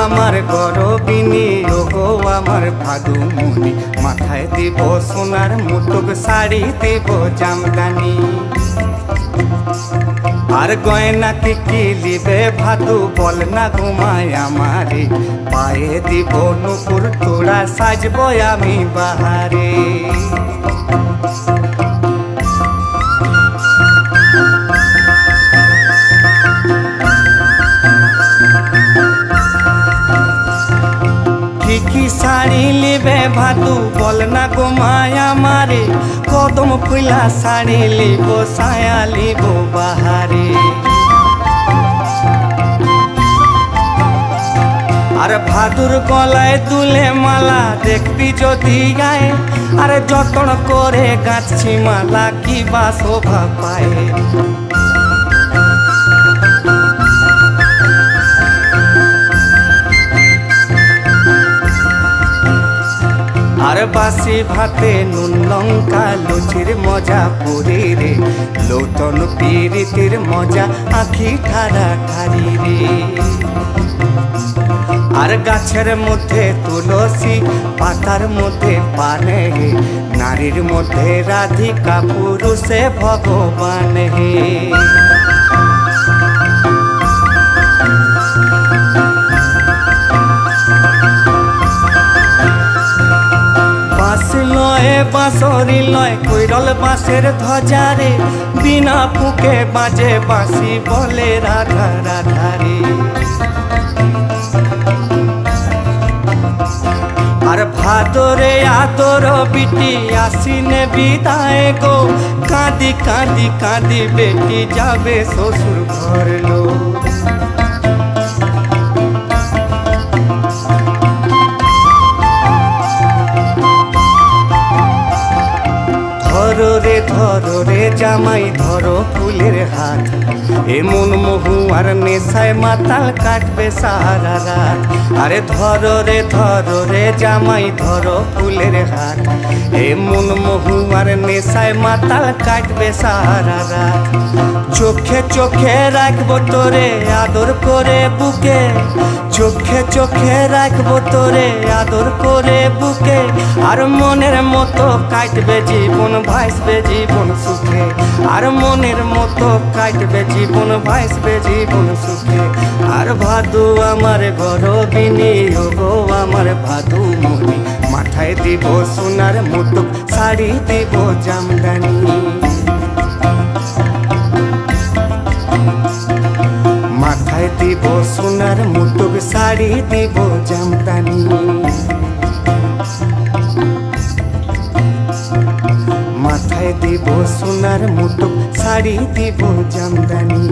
আমার গরবিনী ওগো আমার ভাদুমণি, মাথায় দিব সোনার মুটুক, শাড়ি দিব জামদানি। আর গয়না কি কি লিবে ভাদু বল না ঘুমায় আমারে, পায়ে দিব নুপুর তোড়া, সাজবো আমি বাহারে। কি শাড়ি লিবে ভাদু বল না গোমায় আমারে, কদম ফুলা শাড়ি লিব, সায়া লিব বাহারে। আর ভাদুর গলায় দুলে মালা দেখবি যদি গায়ে, আর যতন করে গাছি মালা কি বা শোভা পায়। আর বাসি ভাতে নুন লঙ্কা লুচির মজা পুরি রে, লৌতন পিরিতির মজা আখি ঠাড়া ঠাড়ি রে। আর গাছের মধ্যে তুলসী, পাতার মধ্যে পানে হে, নারীর মধ্যে রাধিকা, পুরুষে ভগবান হে। বাঁশরি লয় কৈরল বাঁশের ধ্বজারে, বিনা ফুকে বাজে বাঁশি বলে রাধা রাধা রে। আর ভাদরে আদর বিটি আসিনে বিদায় গো, কাঁদি কাঁদি কাঁদি বেটি যাবে শ্বশুর ঘর লো। ধরো রে জামাই ধরো ফুলের হাত, এমন মহুয়ার নেশায় মাতাল কাটবে সারা রাত। আরে ধরো রে জামাই ধরো ফুলের হাত, এমন মহুয়ার নেশায় মাতাল কাটবে সারা রাত। চোখে চোখে রাখবো তোরে আদর করে বুকে, চোখে চোখে রাখবো তোরে আদর করে বুকে। আর মনের মতো কাটবে জীবন, ভাসবে জীবন সুখে। আর মনের মতো কাটবে জীবন, ভাসবে জীবন সুখে। আর ভাদু আমার গরবিনী ওগো আমার ভাদুমণি, মাথায় দিব সোনার মুটুক, শাড়ি দিব জামদানি। মাথায় দিব সোনার মুটুক, শাড়ি দিব জামদানি। মাথায় দিব সোনার মুটুক, শাড়ি দিব জামদানি।